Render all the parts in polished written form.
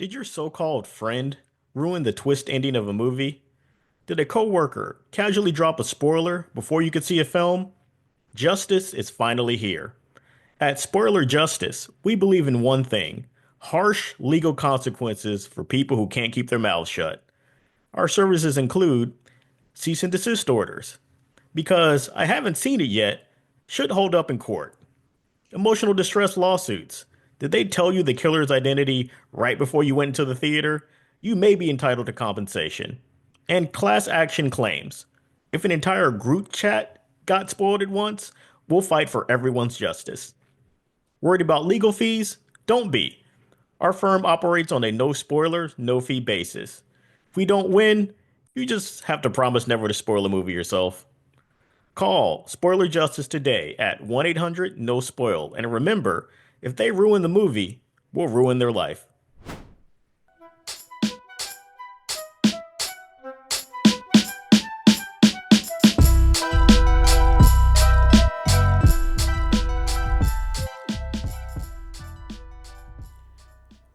Did your so-called friend ruin the twist ending of a movie? Did a coworker casually drop a spoiler before you could see a film? Justice is finally here. At Spoiler Justice, we believe in one thing: harsh legal consequences for people who can't keep their mouths shut. Our services include cease and desist orders, because I haven't seen it yet, should hold up in court. Emotional distress lawsuits. Did they tell you the killer's identity right before you went into the theater? You may be entitled to compensation. And class action claims. If an entire group chat got spoiled at once, we'll fight for everyone's justice. Worried about legal fees? Don't be. Our firm operates on a no spoilers, no fee basis. If we don't win, you just have to promise never to spoil a movie yourself. Call Spoiler Justice today at 1-800 No Spoil. And remember, if they ruin the movie, we'll ruin their life.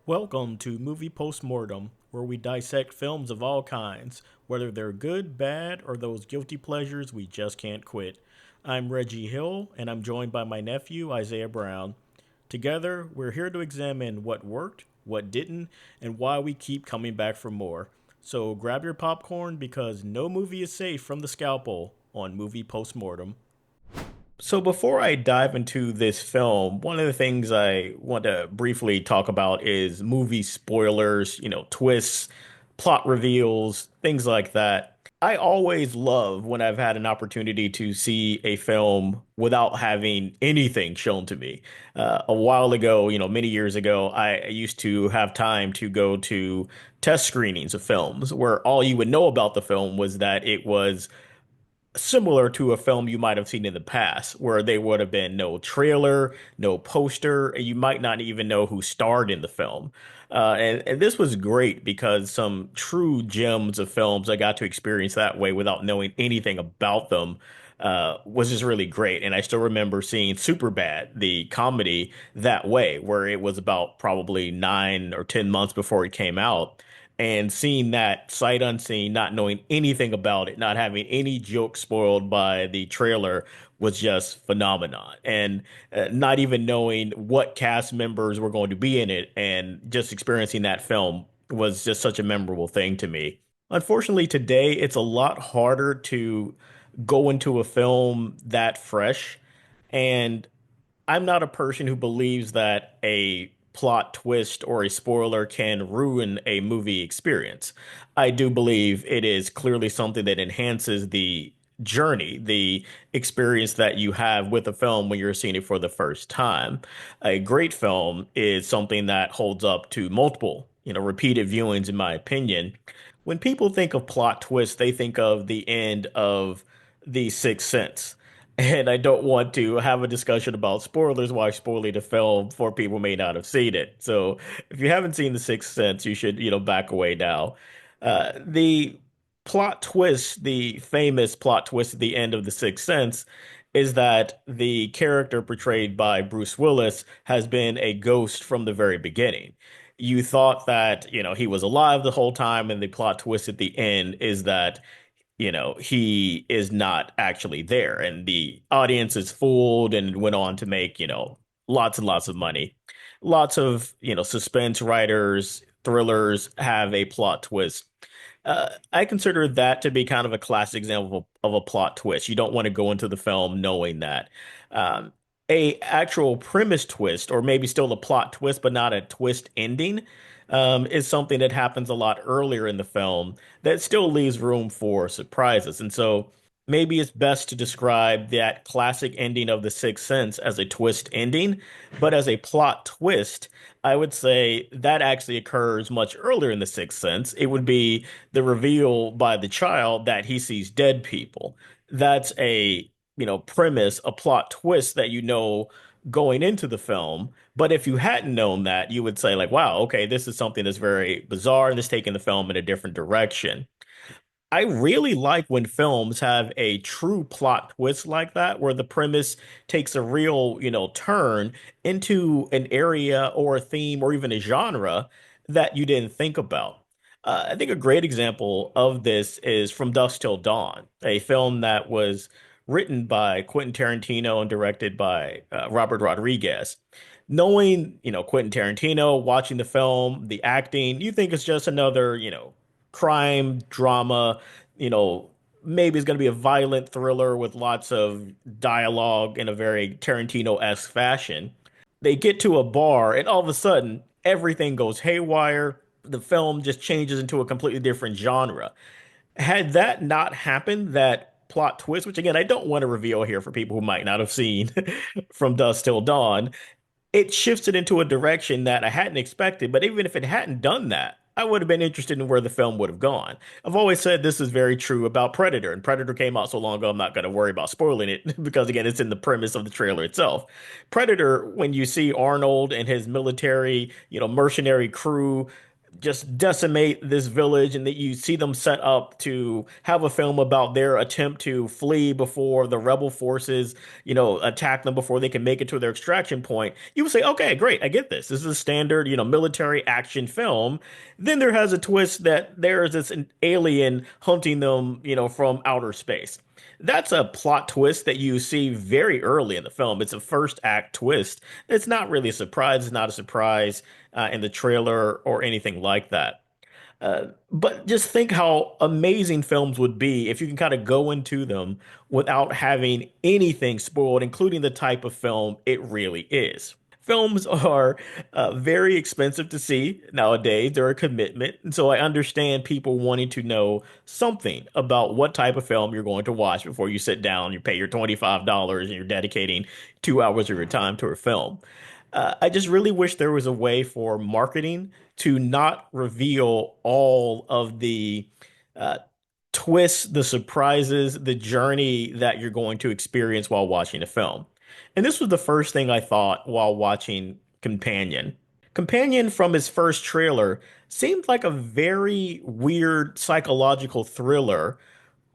Welcome to Movie Postmortem, where we dissect films of all kinds, whether they're good, bad, or those guilty pleasures we just can't quit. I'm Reggie Hill, and I'm joined by my nephew, Isaiah Brown. Together, we're here to examine what worked, what didn't, and why we keep coming back for more. So grab your popcorn because no movie is safe from the scalpel on Movie Postmortem. So before I dive into this film, one of the things I want to briefly talk about is movie spoilers, twists, plot reveals, things like that. I always love when I've had an opportunity to see a film without having anything shown to me. A while ago, many years ago, I used to have time to go to test screenings of films where all you would know about the film was that it was similar to a film you might have seen in the past, where there would have been no trailer, no poster, and you might not even know who starred in the film. And this was great because some true gems of films I got to experience that way without knowing anything about them was just really great. And I still remember seeing Superbad, the comedy, that way, where it was about probably 9 or 10 months before it came out, and seeing that sight unseen, not knowing anything about it, not having any joke spoiled by the trailer was just phenomenon. And not even knowing what cast members were going to be in it and just experiencing that film was just such a memorable thing to me. Unfortunately, today it's a lot harder to go into a film that fresh. And I'm not a person who believes that a plot twist or a spoiler can ruin a movie experience. I do believe it is clearly something that enhances the journey, the experience that you have with a film when you're seeing it for the first time. A great film is something that holds up to multiple, repeated viewings, in my opinion. When people think of plot twists, they think of the end of The Sixth Sense. And I don't want to have a discussion about spoilers while spoiling the film for people who may not have seen it. So if you haven't seen The Sixth Sense, you should, back away now. The plot twist, the famous plot twist at the end of The Sixth Sense, is that the character portrayed by Bruce Willis has been a ghost from the very beginning. You thought that, he was alive the whole time, and the plot twist at the end is that he is not actually there. And the audience is fooled and went on to make, lots and lots of money. Lots of, suspense writers, thrillers have a plot twist. I consider that to be kind of a classic example of a plot twist. You don't want to go into the film knowing that. Um, a actual premise twist, or maybe still a plot twist, but not a twist ending, is something that happens a lot earlier in the film that still leaves room for surprises. And so maybe it's best to describe that classic ending of The Sixth Sense as a twist ending, but as a plot twist, I would say that actually occurs much earlier in The Sixth Sense. It would be the reveal by the child that he sees dead people. That's a, premise, a plot twist that going into the film. But if you hadn't known that, you would say like, wow, okay, this is something that's very bizarre and it's taking the film in a different direction. I really like when films have a true plot twist like that, where the premise takes a real, turn into an area or a theme or even a genre. that you didn't think about. I think a great example of this is From Dusk Till Dawn, a film that was written by Quentin Tarantino and directed by Robert Rodriguez. Knowing, Quentin Tarantino, watching the film, the acting, you think it's just another, crime drama, you know, maybe it's going to be a violent thriller with lots of dialogue in a very Tarantino-esque fashion. They get to a bar, and all of a sudden, everything goes haywire. The film just changes into a completely different genre. Had that not happened, that plot twist, which again, I don't want to reveal here for people who might not have seen From Dusk Till Dawn, it shifts it into a direction that I hadn't expected. But even if it hadn't done that, I would have been interested in where the film would have gone. I've always said this is very true about Predator, and Predator came out so long ago, I'm not going to worry about spoiling it because, again, it's in the premise of the trailer itself. Predator, when you see Arnold and his military, mercenary crew just decimate this village and that you see them set up to have a film about their attempt to flee before the rebel forces, attack them before they can make it to their extraction point, you would say, okay, great, I get this. This is a standard, military action film. Then there has a twist that there is this an alien hunting them, from outer space. That's a plot twist that you see very early in the film. It's a first act twist. It's not really a surprise. It's not a surprise in the trailer or anything like that. But just think how amazing films would be if you can kind of go into them without having anything spoiled, including the type of film it really is. Films are very expensive to see nowadays. They're a commitment. And so I understand people wanting to know something about what type of film you're going to watch before you sit down, you pay your $25 and you're dedicating 2 hours of your time to a film. I just really wish there was a way for marketing to not reveal all of the uh, twists, the surprises, the journey that you're going to experience while watching a film. And this was the first thing I thought while watching Companion. Companion, from his first trailer, seemed like a very weird psychological thriller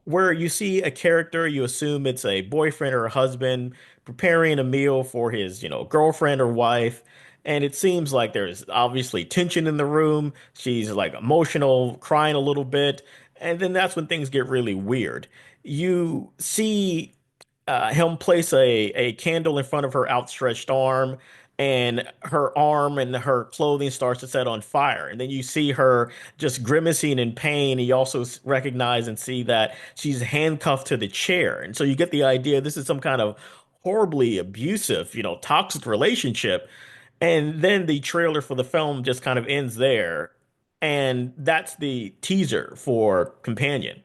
where you see a character, you assume it's a boyfriend or a husband preparing a meal for his, girlfriend or wife. And it seems like there's obviously tension in the room. She's like emotional, crying a little bit. And then that's when things get really weird. You see him place a candle in front of her outstretched arm, and her arm and her clothing starts to set on fire. And then you see her just grimacing in pain. You also recognize and see that she's handcuffed to the chair. And so you get the idea this is some kind of horribly abusive, toxic relationship. And then the trailer for the film just kind of ends there. And that's the teaser for Companion.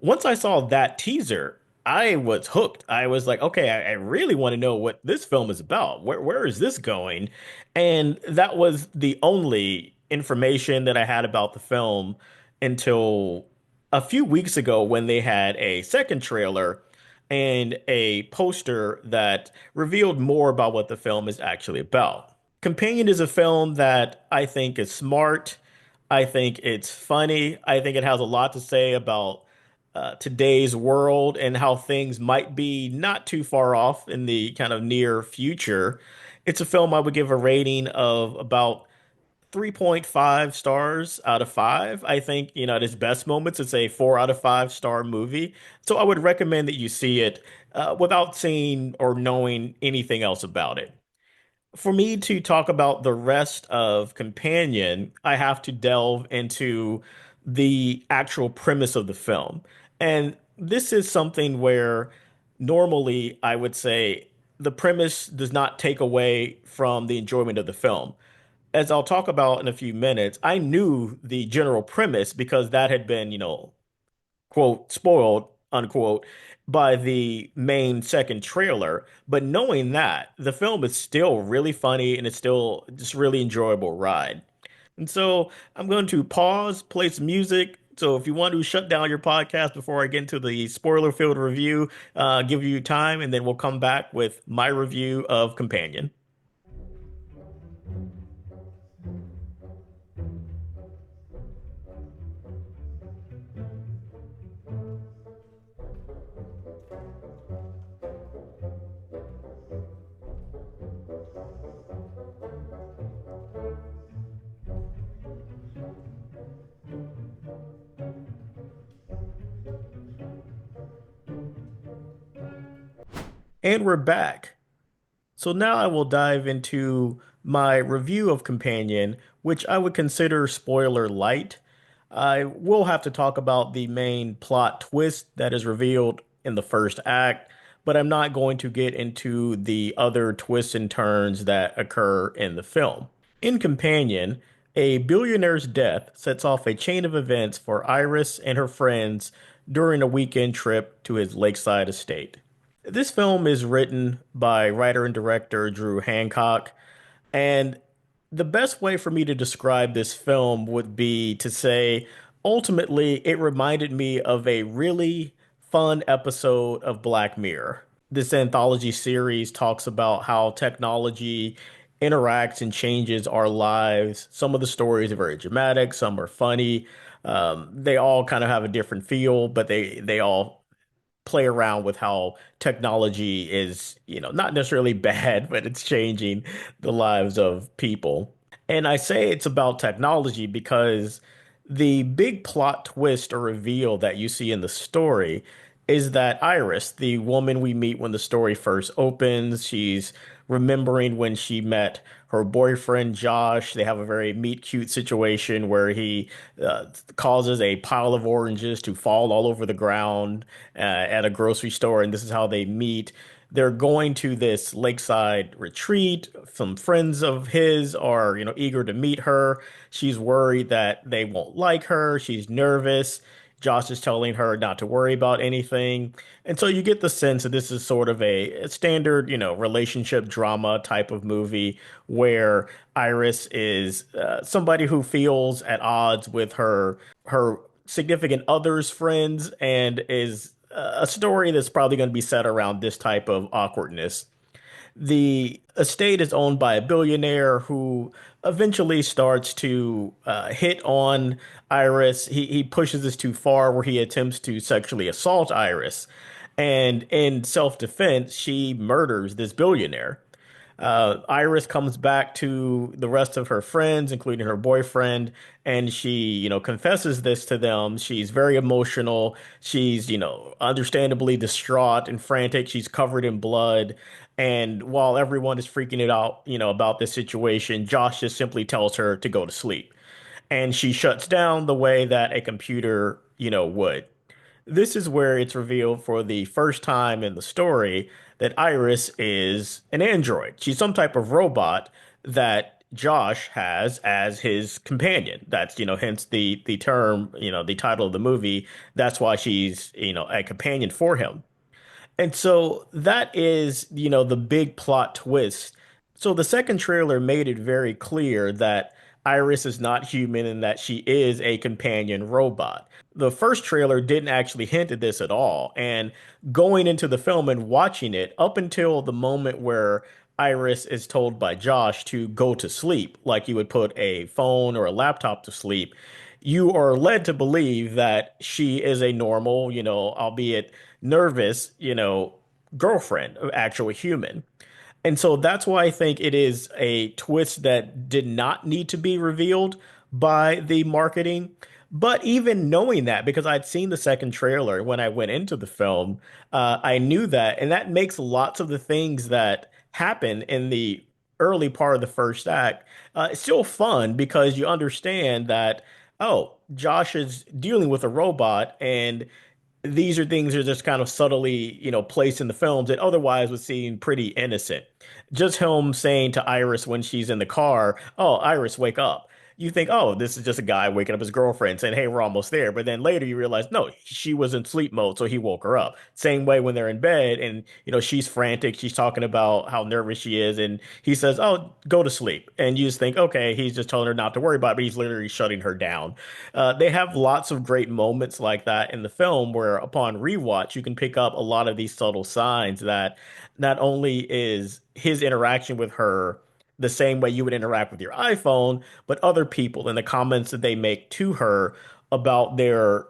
Once I saw that teaser, I was hooked. I was like, okay, I really want to know what this film is about. Where is this going? And that was the only information that I had about the film until a few weeks ago when they had a second trailer and a poster that revealed more about what the film is actually about. Companion is a film that I think is smart. I think it's funny. I think it has a lot to say about today's world and how things might be not too far off in the kind of near future. It's a film I would give a rating of about 3.5 stars out of 5. I think, at its best moments, it's a 4 out of 5 star movie. So I would recommend that you see it without seeing or knowing anything else about it. For me to talk about the rest of Companion, I have to delve into the actual premise of the film. And this is something where normally I would say the premise does not take away from the enjoyment of the film. As I'll talk about in a few minutes, I knew the general premise because that had been, quote, spoiled, unquote, by the main second trailer. But knowing that, the film is still really funny and it's still just really enjoyable ride. And so I'm going to pause, play some music. So if you want to shut down your podcast before I get into the spoiler filled review, give you time, and then we'll come back with my review of Companion. And we're back. So now I will dive into my review of Companion, which I would consider spoiler light. I will have to talk about the main plot twist that is revealed in the first act, but I'm not going to get into the other twists and turns that occur in the film. In Companion, a billionaire's death sets off a chain of events for Iris and her friends during a weekend trip to his lakeside estate. This film is written by writer and director Drew Hancock, and the best way for me to describe this film would be to say ultimately it reminded me of a really fun episode of Black Mirror. This anthology series talks about how technology interacts and changes our lives. Some of the stories are very dramatic, some are funny. They all kind of have a different feel, but they all play around with how technology is, not necessarily bad, but it's changing the lives of people. And I say it's about technology because the big plot twist or reveal that you see in the story is that Iris, the woman we meet when the story first opens, she's remembering when she met her boyfriend Josh. They have a very meet cute situation where he causes a pile of oranges to fall all over the ground at a grocery store, and this is how they meet. They're going to this lakeside retreat. Some friends of his are, eager to meet her. She's worried that they won't like her. She's nervous. Josh is telling her not to worry about anything. And so you get the sense that this is sort of a standard, relationship drama type of movie where Iris is somebody who feels at odds with her significant other's friends and is a story that's probably going to be set around this type of awkwardness. The estate is owned by a billionaire who eventually starts to hit on Iris. He pushes this too far where he attempts to sexually assault Iris. And in self-defense, she murders this billionaire. Iris comes back to the rest of her friends, including her boyfriend, and she, confesses this to them. She's very emotional. She's, understandably distraught and frantic. She's covered in blood. And while everyone is freaking it out, about this situation, Josh just simply tells her to go to sleep. And she shuts down the way that a computer, would. This is where it's revealed for the first time in the story that Iris is an android. She's some type of robot that Josh has as his companion. That's, hence the term, the title of the movie. That's why she's, a companion for him. And so that is, the big plot twist. So the second trailer made it very clear that Iris is not human and that she is a companion robot. The first trailer didn't actually hint at this at all. And going into the film and watching it up until the moment where Iris is told by Josh to go to sleep, like you would put a phone or a laptop to sleep, you are led to believe that she is a normal, albeit nervous, girlfriend, actual human. And so that's why I think it is a twist that did not need to be revealed by the marketing. But even knowing that, because I'd seen the second trailer when I went into the film, I knew that. And that makes lots of the things that happen in the early part of the first act still fun because you understand that, oh, Josh is dealing with a robot and these are things that are just kind of subtly, placed in the films that otherwise would seem pretty innocent. Just him saying to Iris when she's in the car, "Oh, Iris, wake up." You think, "Oh, this is just a guy waking up his girlfriend saying, 'Hey, we're almost there.'" But then later you realize, no, she was in sleep mode, so he woke her up. Same way when they're in bed and, she's frantic, she's talking about how nervous she is, and he says, "Oh, go to sleep." And you just think, okay, he's just telling her not to worry about it, but he's literally shutting her down. They have lots of great moments like that in the film where upon rewatch, you can pick up a lot of these subtle signs that not only is his interaction with her the same way you would interact with your iPhone, but other people and the comments that they make to her about their,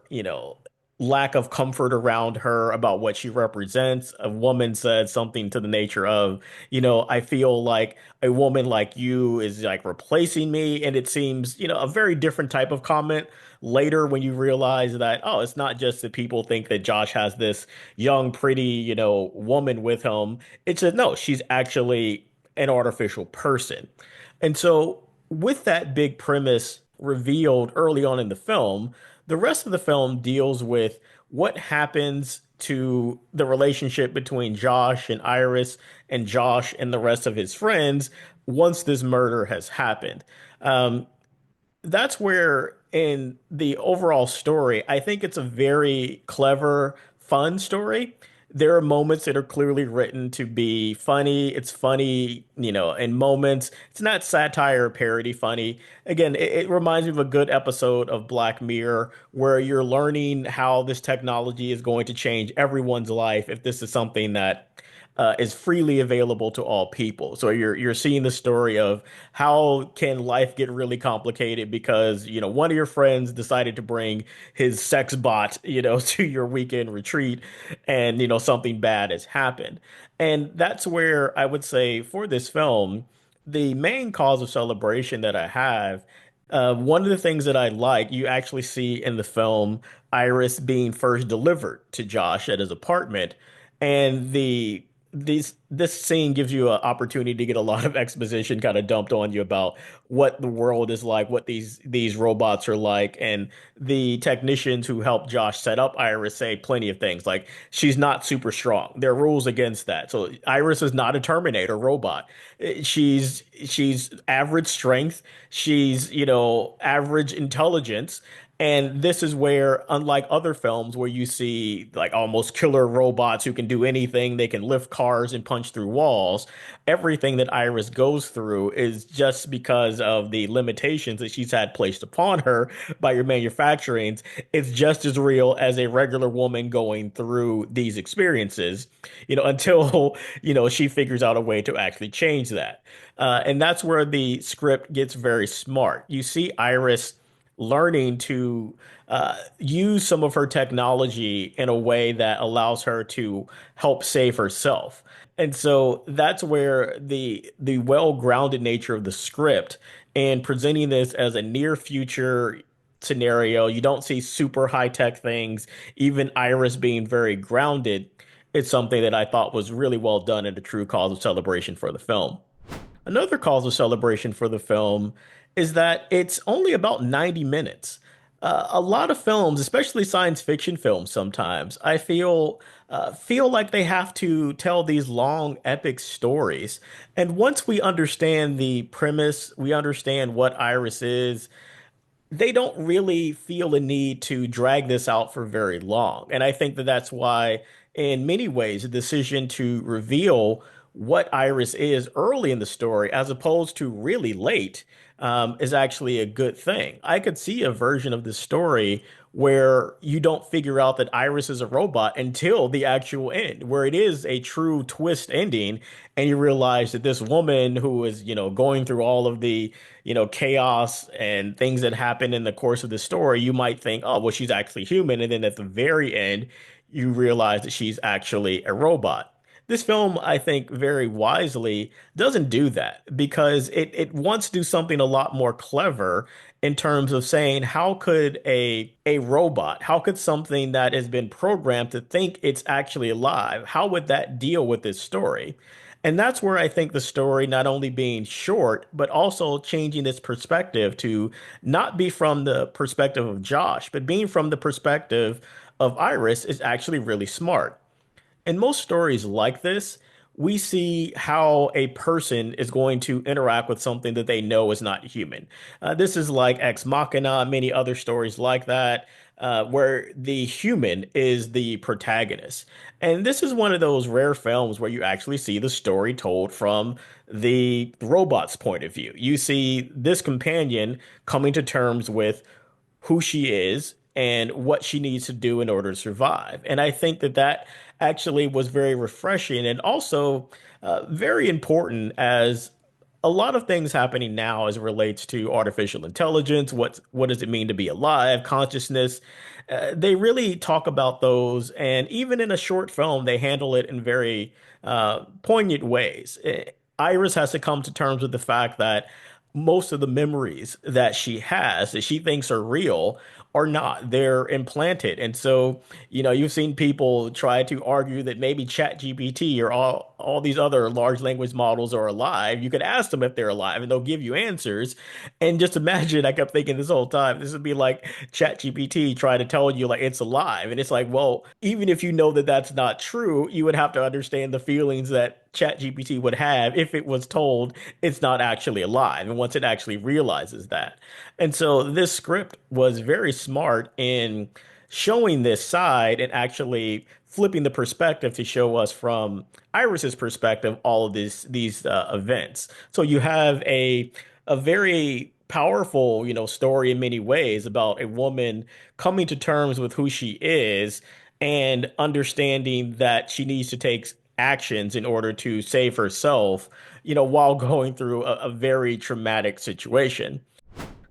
lack of comfort around her about what she represents. A woman said something to the nature of, I feel like a woman like you is like replacing me. And it seems, a very different type of comment later when you realize that, oh, it's not just that people think that Josh has this young, pretty, woman with him. It's a no, she's actually an artificial person. And so, with that big premise revealed early on in the film, the rest of the film deals with what happens to the relationship between Josh and Iris and Josh and the rest of his friends once this murder has happened. Um, that's where in the overall story, I think it's a very clever, fun story. There are moments that are clearly written to be funny. It's funny, in moments. It's not satire or parody funny. Again, it reminds me of a good episode of Black Mirror where you're learning how this technology is going to change everyone's life if this is something that is freely available to all people. So you're seeing the story of how can life get really complicated because one of your friends decided to bring his sex bot to your weekend retreat, and something bad has happened. And that's where I would say for this film, the main cause of celebration that I have. One of the things that I like, you actually see in the film Iris being first delivered to Josh at his apartment, and this scene gives you an opportunity to get a lot of exposition kind of dumped on you about what the world is like, what these robots are like, and the technicians who helped Josh set up Iris say plenty of things like she's not super strong. There are rules against that. So Iris is not a Terminator robot. She's average strength. She's, average intelligence. And this is where, unlike other films where you see like almost killer robots who can do anything, they can lift cars and punch through walls, everything that Iris goes through is just because of the limitations that she's had placed upon her by your manufacturings. It's just as real as a regular woman going through these experiences, until, she figures out a way to actually change that. And that's where the script gets very smart. You see Iris learning to use some of her technology in a way that allows her to help save herself. And so that's where the well-grounded nature of the script and presenting this as a near future scenario, you don't see super high-tech things, even Iris being very grounded. It's something that I thought was really well done and a true cause of celebration for the film. Another cause of celebration for the film is that it's only about 90 minutes. A lot of films, especially science fiction films, sometimes I feel like they have to tell these long, epic stories. And once we understand the premise, we understand what Iris is, they don't really feel a need to drag this out for very long. And I think that that's why, in many ways, the decision to reveal what Iris is early in the story, as opposed to really late, is actually a good thing. I could see a version of the story where you don't figure out that Iris is a robot until the actual end, where it is a true twist ending, and you realize that this woman who is, going through all of the, chaos and things that happen in the course of the story, you might think, oh, well, she's actually human. And then at the very end, you realize that she's actually a robot. This film, I think, very wisely doesn't do that because it wants to do something a lot more clever in terms of saying how could a robot, how could something that has been programmed to think it's actually alive, how would that deal with this story? And that's where I think the story not only being short, but also changing its perspective to not be from the perspective of Josh, but being from the perspective of Iris is actually really smart. In most stories like this, we see how a person is going to interact with something that they know is not human. This is like Ex Machina, many other stories like that, where the human is the protagonist. And this is one of those rare films where you actually see the story told from the robot's point of view. You see this companion coming to terms with who she is and what she needs to do in order to survive. And I think that that actually was very refreshing and also very important as a lot of things happening now as it relates to artificial intelligence. What does it mean to be alive? Consciousness. They really talk about those, and even in a short film, they handle it in very poignant ways. Iris has to come to terms with the fact that most of the memories that she has, that she thinks are real, are not. They're implanted. And so, you've seen people try to argue that maybe ChatGPT or all these other large language models are alive. You could ask them if they're alive and they'll give you answers. And just imagine, I kept thinking this whole time, this would be like ChatGPT trying to tell you like it's alive. And it's like, well, even if you know that that's not true, you would have to understand the feelings that ChatGPT would have if it was told it's not actually alive and once it actually realizes that. And so this script was very smart in showing this side and actually flipping the perspective to show us from Iris's perspective all of these events. So you have a very powerful, story in many ways about a woman coming to terms with who she is and understanding that she needs to take actions in order to save herself, while going through a very traumatic situation.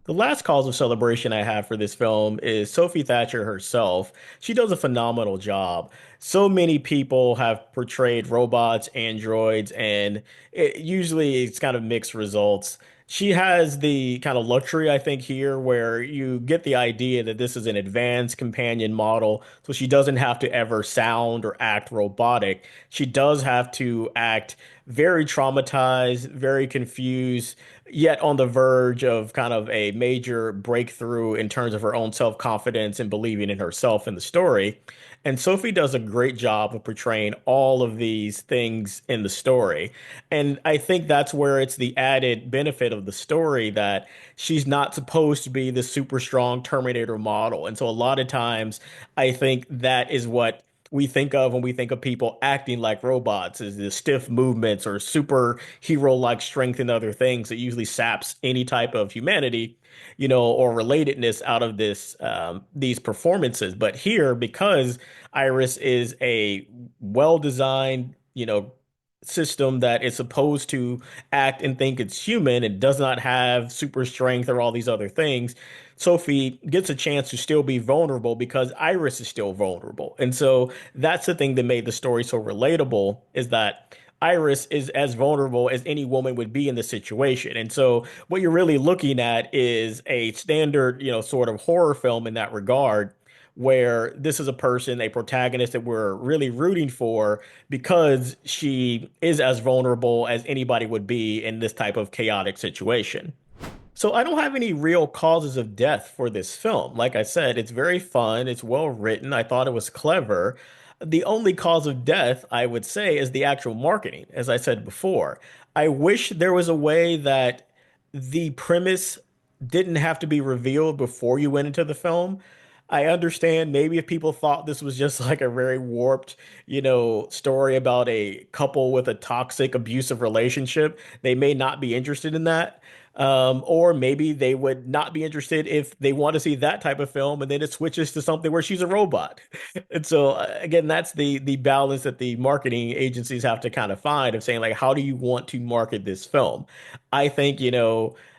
The last cause of celebration I have for this film is Sophie Thatcher herself. She does a phenomenal job. So many people have portrayed robots, androids, and usually it's kind of mixed results. She has the kind of luxury, I think, here where you get the idea that this is an advanced companion model, so she doesn't have to ever sound or act robotic. She does have to act very traumatized, very confused, yet on the verge of kind of a major breakthrough in terms of her own self-confidence and believing in herself in the story. And Sophie does a great job of portraying all of these things in the story. And I think that's where it's the added benefit of the story that she's not supposed to be the super strong Terminator model. And so a lot of times I think that is what we think of when we think of people acting like robots is the stiff movements or superhero like strength and other things that usually saps any type of humanity, or relatedness out of these performances. But here, because Iris is a well-designed, system that is supposed to act and think it's human and does not have super strength or all these other things, Sophie gets a chance to still be vulnerable because Iris is still vulnerable. And so that's the thing that made the story so relatable is that Iris is as vulnerable as any woman would be in this situation. And so what you're really looking at is a standard, sort of horror film in that regard, where this is a person, a protagonist that we're really rooting for because she is as vulnerable as anybody would be in this type of chaotic situation. So I don't have any real causes of death for this film. Like I said, it's very fun, it's well written. I thought it was clever. The only cause of death, I would say, is the actual marketing, as I said before. I wish there was a way that the premise didn't have to be revealed before you went into the film. I understand maybe if people thought this was just like a very warped, story about a couple with a toxic, abusive relationship, they may not be interested in that. Or maybe they would not be interested if they want to see that type of film and then it switches to something where she's a robot. And so again, that's the balance that the marketing agencies have to kind of find of saying like, how do you want to market this film? I think,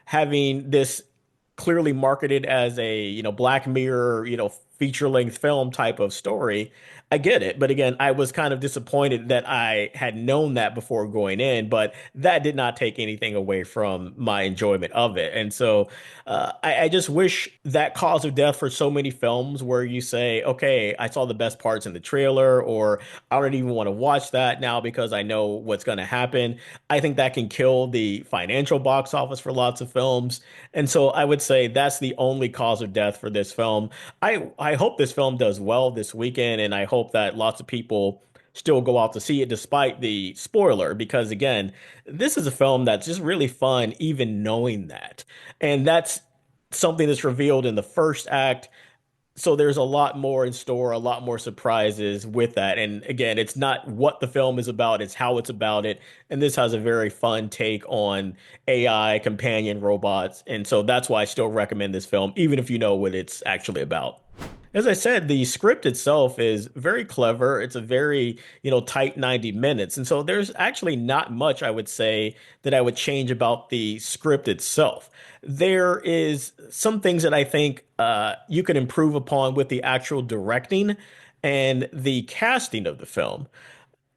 having this clearly marketed as a, Black Mirror, feature-length film type of story, I get it. But again, I was kind of disappointed that I had known that before going in, but that did not take anything away from my enjoyment of it. And so I just wish that cause of death for so many films where you say, okay, I saw the best parts in the trailer, or I don't even want to watch that now because I know what's going to happen. I think that can kill the financial box office for lots of films. And so I would say that's the only cause of death for this film. I hope this film does well this weekend, and I hope that lots of people still go out to see it despite the spoiler, because again, this is a film that's just really fun, even knowing that. And that's something that's revealed in the first act. So there's a lot more in store, a lot more surprises with that. And again, it's not what the film is about, it's how it's about it. And this has a very fun take on AI, companion robots. And so that's why I still recommend this film, even if you know what it's actually about. As I said, the script itself is very clever. It's a very, tight 90 minutes. And so there's actually not much I would say that I would change about the script itself. There is some things that I think you can improve upon with the actual directing and the casting of the film.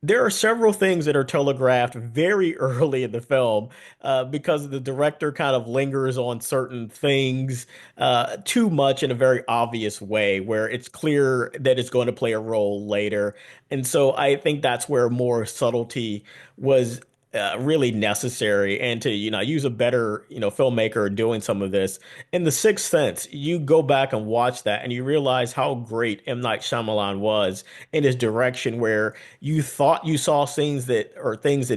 There are several things that are telegraphed very early in the film because the director kind of lingers on certain things too much in a very obvious way, where it's clear that it's going to play a role later. And so I think that's where more subtlety was really necessary, and to use a better filmmaker doing some of this. In The Sixth Sense, you go back and watch that, and you realize how great M. Night Shyamalan was in his direction, where you thought you saw things that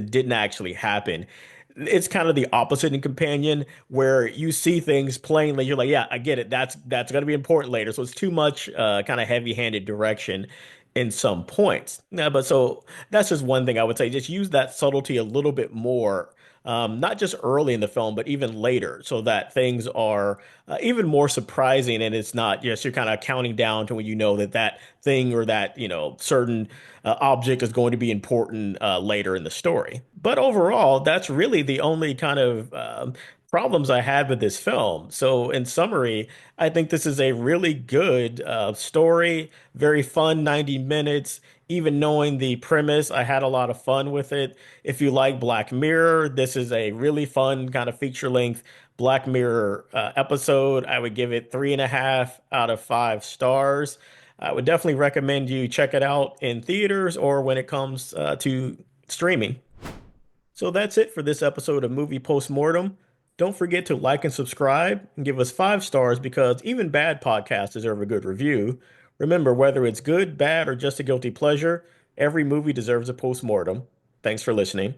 didn't actually happen. It's kind of the opposite in Companion, where you see things plainly. You're like, yeah, I get it. That's going to be important later. So it's too much kind of heavy-handed direction in some points. Yeah, but so that's just one thing I would say. Just use that subtlety a little bit more, not just early in the film, but even later, so that things are even more surprising. And it's not just you're kind of counting down to when you know that that thing or that certain object is going to be important later in the story. But overall, that's really the only kind of problems I had with this film. So, in summary, I think this is a really good story, very fun 90 minutes. Even knowing the premise, I had a lot of fun with it. If you like Black Mirror, this is a really fun kind of feature-length Black Mirror episode. I would give it 3.5 out of 5 stars. I would definitely recommend you check it out in theaters or when it comes to streaming. So that's it for this episode of Movie Postmortem. Don't forget to like and subscribe and give us 5 stars because even bad podcasts deserve a good review. Remember, whether it's good, bad, or just a guilty pleasure, every movie deserves a postmortem. Thanks for listening.